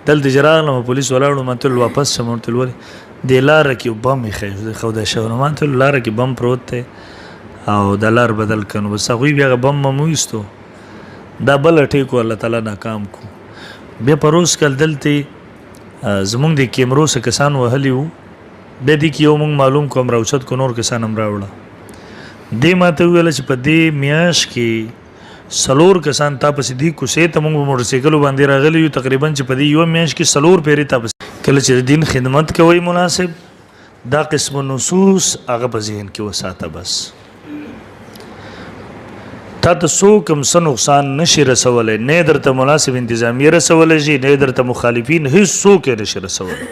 دلته چې راغلم پولیس ولاړو ما ته واپس شم ورته ولې د لاره کې بم ایښی ښودی شوی نو ما ته لاره کې بم پروت دی او د لار بدل کړو بس هغوی بیا هغه بم مو ویستو دا بله ټیکو الله تعالی ناکام کو بیا پروس کال دلته زمونږ د کیمرو څه کسان وهلي وو بیا دې کې یو مونږ معلوم کوم راوچت کو نور کسان هم راوړه دې ما ته وویله چې په دې میاشت کې 4 کسان تا پسې دي کوڅې ته مونږ په موټرسایکلو باندې راغلي یو تقریبا چې په دې یوه میاشت کې 4 پیرې تا پسې کله چې د دین خدمت کوئ مناسب دا قسم نصوص هغه په ذهن کې وساته بس تا ته څوک هم څه نقصان نشي رسولی نه درته مناسب انتظامیه رسولی شي نه درته مخالفین هېڅ څوک یې نشي رسولی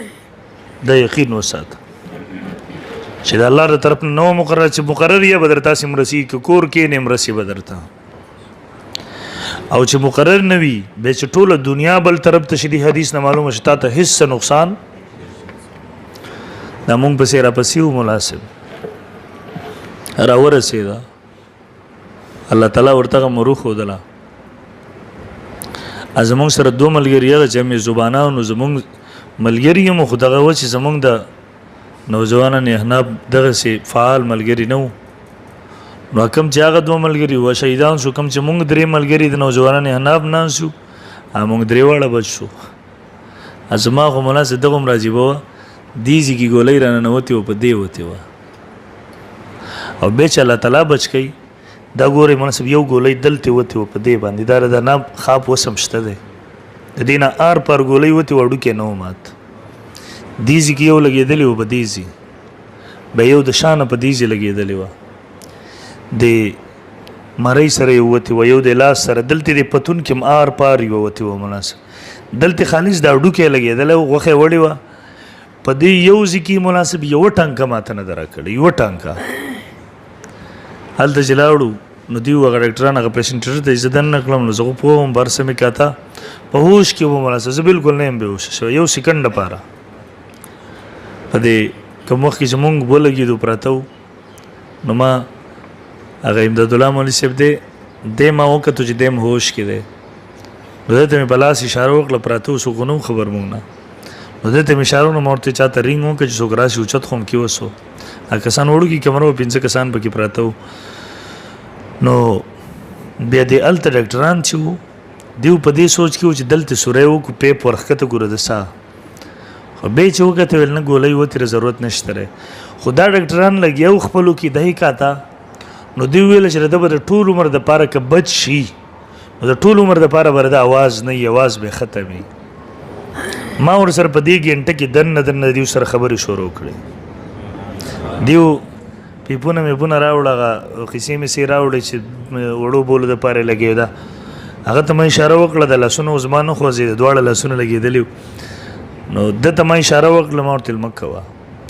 دا یقین وساته چې د الله د طرف نه نو مقرر چې مقرر یې به درته هسې مرسي که کور کښېنې مرسي به درته او چې مقرر نه وي بیا چې ټوله دنیا بل طرف ته شي حدیث نه معلومه چې تا ته هېڅ نقصان دا مونږ پسې راپسې وو مناسب راورسېده الله تعالی ورته مرو ښودله زمونږ سره 2 ملګري هغه چې مې زبانه نو زمونږ ملګري یم خو دغه و چې زمونږ د نوجوانان احناب دغسې فعال ملګري نه وو نو کوم چې هغه 2 ملګري وه شهیدان شو کوم چې مونږ 3 ملګري د نوجوانان احناب ناست شو مونږ 3 واړه بچ شو زما خو مناسب دغه هم راجیبه وه دې ځای کې ګولۍ راننوتې وه په دې وتې وه او بیا چې الله تعالی بچ کوي دا ګورې مناسب یو ګولۍ دلته وتې وه په دې باندې دا د ناب خواب وسم شته دی د دې نه آر پار ګولۍ وتې وه هډوکی نه و مات دې ځای کې یو لګېدلې وه په دې ځای بیا یو د شانه په دې ځای لګېدلې وه د مرۍ سره یې وتې وه یو د لاس سره دلته د پتون کې هم آر پار یوه وتې وه مناسب دلته خالص دا هډوکی لګېدلی و غوښه وړې وه په دې یو ځای کې مناسب یوه ټانکه ماته نه ده راکړې یوه ټانکه هلته چې لاړو نو دوی هغه ډاکټران هغه پیشنټر ته زه دننه کړم نو زه خو پوه وم بر څه مې کاته په هوش کې وم مناسب زه بالکل نه یم بېهوشه شوی یو سیکنډ لپاره په دې کوم وخت کې چې مونږ ولګېدو پراته وو نو ما هغه امداد الله مولوي صاحب دی ما وکتو چې دی هم هوش کې دی نو ده ته مې په لاس اشاره وکړه پراته وو څوک نه خبر مونږ نه نو ده ته مې اشاره وکړه ما ورته چاته رینګ وکړه چې څوک راشي اوچت خو هم کې وسو کسان وړوکي کمره وه 5 کسان پکې پراته وو نو بیا د هلته ډاکټران چې وو دیو په دې سوچ کې و چې دلته سوری وکړو پیپ ورښکته ګوره د ساه خو بیا چې وکته ویل نه ګولۍ وتېره ضرورت نشته دی خو دا ډاکټران لګیا وو خپلو کې دهې کاته نو دوی ویله چې ده به د ټول عمر دپاره که بچ شي نو د ټول عمر دپاره به د اواز نه وي اواز به ختم وي ما ورسره په دې ګنټه کې دننه دیو سره خبرې شروع کړې دیو پیپونه میپونه راوړه هغه قیسې مې راوړې چې وړو بولو دپاره یې لګېده هغه ته ما اشاره وکړه د لاسونو اوس ما نه خوځېده دواړه لاسونه لګېدلي نو ده ته ما اشاره وکړه ما ورته مه کوه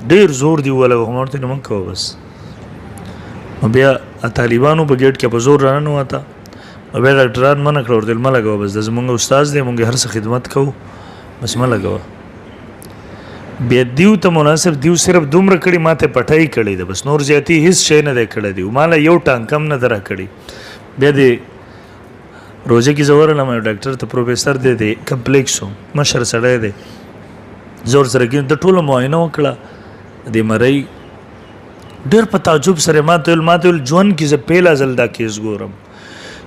ډېر زور دی وولی خو ما ورته مه کوه بس نو بیا طالبانو په ګیټ کې په زور راننوته نو بیا ډاکټران منع کړه ورته مه لګوه بس د زمونږ استاد دی مونږ هر څه خدمت کوو بس مه لګوه بیا دیو ته مناسب دیو صرف دومره کړي ما ته پټۍ کړې ده بس نور زیاتې هېڅ شی نه دی کړی دیو ماله یو ټانک هم نه ده راکړي بیا د روژه کې زه ورغلم یو ډاکټر ته پروفیسر دی د کمپلیکس و مشر سړی دی زه ورسره د ټولو معاینه وکړه د مرۍ ډېر په تعجب سره ما ته ویل ژوند کې زه پیله ځل دا کیس ګورم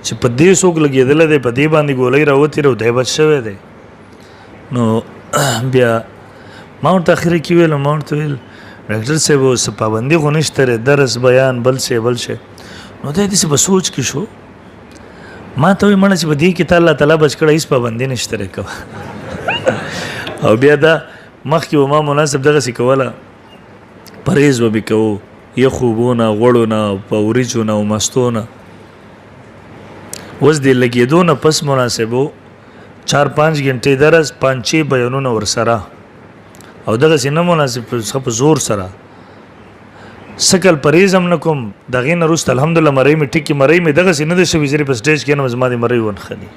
چې په دې څوک لګېدلی دی په دې باندې ګولۍ راوتېره او دی بچ شوی دی نو بیا ما ورته اخره کې ویل ما ورته ویل ډاکټر صاحب اوس پابندي خو نشته دی درس بیان بل شی نو دی داسې په سوچ کې شو ما ته وایي مړه چې په دې کې تا الله تعالی بچ کړی هېڅ پابندي نشته دی کوه او بیا دا مخکې به ما مناسب دغسې کوله پرهیز به مې کوو یخو نه غوړو نه په وریجو نه او مستو نه اوس د لګېدو نه پس مناسب و 4-5 غنټې درس 5-6 بیانونه ورسره او دغسې نه مناسب په زور سره سکل پرهیز هم نه کوم د هغې نه وروسته الحمدلله مرۍ مې ټیکې مرۍ مې دغسې نه ده شوي زه په سټیج کې یم زما د مرۍ ونښلي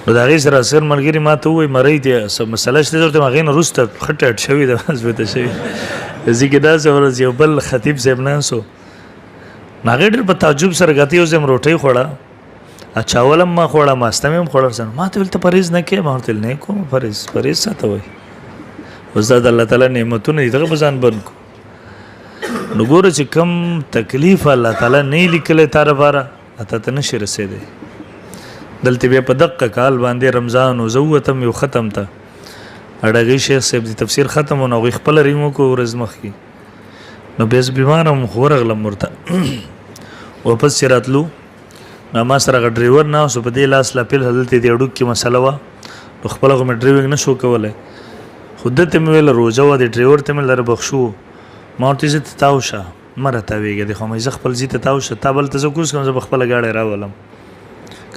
نو د هغې سره اکثر ملګري ما ته ووایي مرۍ دی څه مسله شته زه ورته یم هغې نه وروسته ښه ټیټ شوي ده مثبته شوي زه کې داسې ورځ یو بل خطیب صاحب ناست و نو هغې ډېر په تعجب سره ګاته یو ځای روټۍ خوړه اچھا ولم ما خوړه ماسته مې هم خوړل سن ما ته ولته پرهیز نه کې ما ورته نه کوم پرهیز ساته وای وزاد الله تعالی نعمتونه دغه بزان بن کو نو ګوره چې کم تکلیف الله تعالی نه لیکله تار بارا اته ته نشي رسیدي دلته به په دقه کال باندې رمضان او زوتم یو ختم ته اړګي شیخ صاحب دی تفسیر ختم او نو خپل ریمو کو ورځ مخ کی نو بیس بیمارم خورغلم مرته واپس راتلو نو ما سره ډرایور نه اوس په دې لاس لا پیل حالت دی اډو کې مسله وا خپل غو ډرایوینګ نشو کولای خود ته مې ویل روزه و د ډرایور ته مې لره بخښو ما ورته زه تاوشه مرته ویګه د خو مې خپل زیته تاوشه تابل ته کوس کوم زه خپل گاډي راولم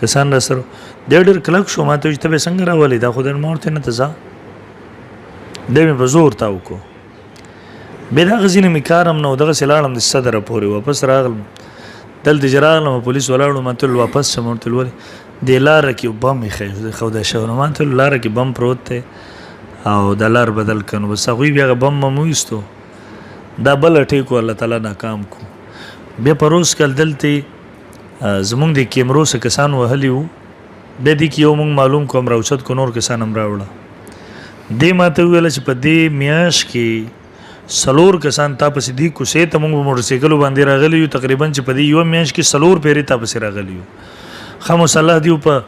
کسان را سره ډېر کلک شو ما ته چې به څنګه راولې دا خو د مورته نه تزا دې په زور تاو کو به دا غزینه می کارم نو دغه سلالم د صدر پورې واپس راغلم دل د جرالم پولیس ولاړو ما ته واپس شمول تل ور د لار کې بم خې خو دا شو نو ما ته لار کې بم پروت ته او د لار بدل کنو بس هغه بیا بم مو یستو دا بل ټیکو الله تعالی ناکام کو بیا پروس کل دلته زمونږ د کیمرو سره کسان وهلیو د دې کې یو مونږ معلوم کوم راوچت کو نور کسان هم راوړه دې ماته ویل چې په دې میاش کې سلور کسان تاسو دې کو سه ته مونږ موټر سایکل باندې راغلی یو تقریبا چې په دې یو میاش کې سلور پیری تاسو راغلی یو خمو صلاح دیو په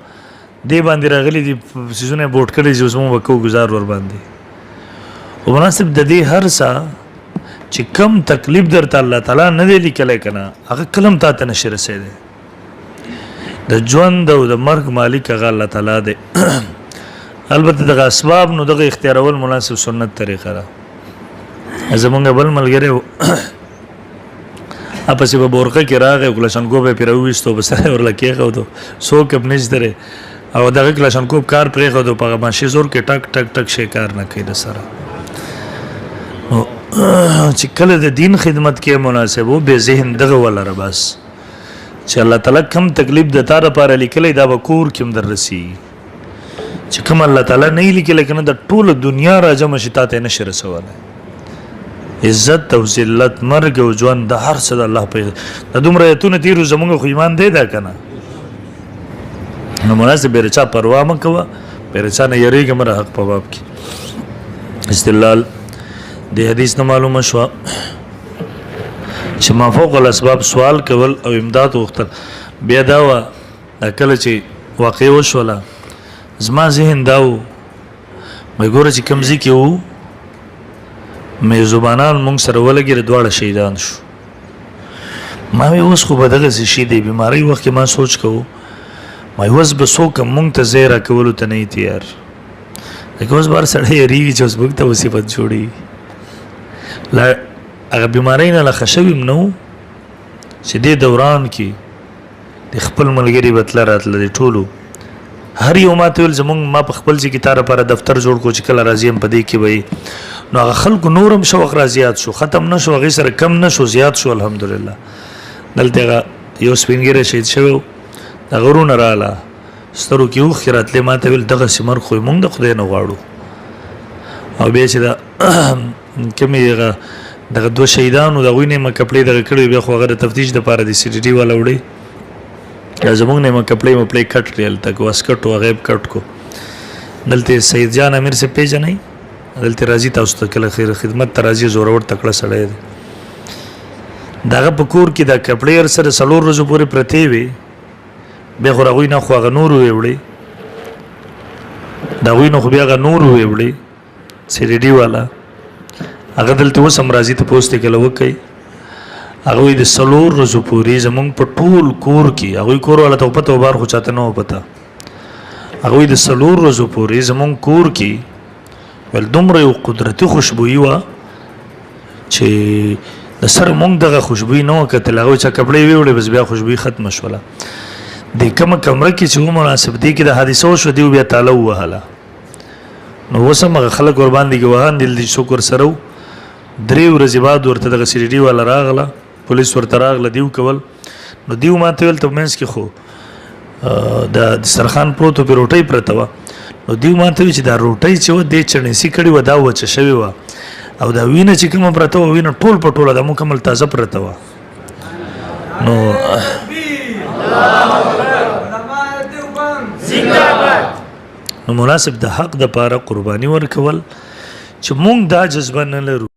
دې باندې راغلی دي سيزونه بوټ کړي چې اوس مو وکړو گزار ور باندې او مناسب د دې هر څه چې کم تکلیف درته الله تعالی نه دی لیکلای کنه هغه کلم ته نشي رسیدي د ژوند او د مرګ مالک هغه الله تعالی دی البته دغه اسباب نو دغه اختیارول مناسب سنت طریقه ده زمونږ بل ملګری اپس په بورقه کې راغی کلاشنکوف په پیرويستو بس ورل کېغو دو سو کپ نشدره او دغه کلاشنکوف کار پرې غو دو په ماشي زور کې ټک ټک ټک شي کار نه کوي د سره نو چې کله د دین خدمت کې مناسب وو به ذهن دغه ولر بس چې الله تعالی کم تکلیف د تار لپاره لیکلې دا وکور کوم درسي چې کوم الله تعالی نه لیکل کنه د ټول دنیا راځم شتات نشي رسوله عزت او ذلت مرګ او ژوند د هر څه د الله په د دومره ایتونه تیرو زموږ خو ایمان دی دا کنه نو مناسب برچا پروا مکوه برچا نه یریږي مر حق په باب کې استدلال د حدیث نه معلومه شو چې ما فوق الاسباب سوال کول او امداد وختل بیا دا وا کله چې واقع وشوله زما ذهن داو مې ګوره چې کمزې کې وو مې زبانان مونږ سره ولګي دواړه شهیدان شو ما وی اوس خو به دغه شي دی بیماری وخت کې ما سوچ کوو ما اوس به څوک مونږ ته زیرا کولو ته نه تیار لکه اوس بار سړی ریږي چې اوس مونږ ته مصیبت جوړي لا هغه بیماری نه لخښوي نو چې دې دوران کې د خپل ملګری بتل راتله د ټولو هر یو ماته ول زمونږ ما په خپل ځکه تاره پر دفتر جوړ کو چې کله راځي په دې کې وي نو هغه خلکو نورم شوق را زیات شو ختم نشو هغه سره کم نشو زیات شو الحمدلله دلته یو سپینګره شهید شو دا غرونه رااله سترو کې خیرات له ماته ول دغه سمر خو مونږ د خدای نه غواړو او بیا چې دا کمیغه دغه دوه شهیدانو د غوینه مکپړې دغه کړي بیا خو هغه تفتیش د پاره د سی ډي ټي والا وړي یا زمونږ نه مکپړې کټ ریل تک واسکټ او غیب کټ کو دلته سید جان امیر سے پیژنې دلته راځي تاسو ته کله خیر خدمت ترازی زورور تکړه سړی دغه پکور کې د کپړې سره سلور روز پورې پرتی وي به غوړوي نه خو غ نور ویوړي دا وینو خو بیا غ نور ویوړي سی ډي ټي والا هغه دلته وسم راځي ته پوسټ کله وکي هغه د سلور روزو پوری زمونږ په ټول کور کې هغه کور ولا ته پته وبار خو چاته نه پته هغه د سلور روزو پوری زمونږ کور کې ول دومره یو قدرتي خوشبوئی وا چې د سر مونږ دغه خوشبوئی نه وکړه هغه چې کپړې ویوړې بس بیا خوشبوئی ختم شوله د کوم کمره کې چې مناسب دي کې د حادثو شو دی بیا تعالی وهله نو وسم خلک ور باندې ګوهان دل دي شکر سره درې ورځې بعد ورته دغه سی ډي ټي والا راغله پولیس ورته راغله دیو کول نو دیو ماته ول ته مینس کې خو د سرخان پروتو په روټي پرته و نو دیو ماته چې دا روټي چې و د چړنې سي کړي و دا و چې شوی و او دا وینه چې کوم پرته و وینه ټول په ټوله د مکمل تازه پرته و نو نو مناسب د حق د پاره قرباني ورکول چې مونږ دا جذبه نه لرو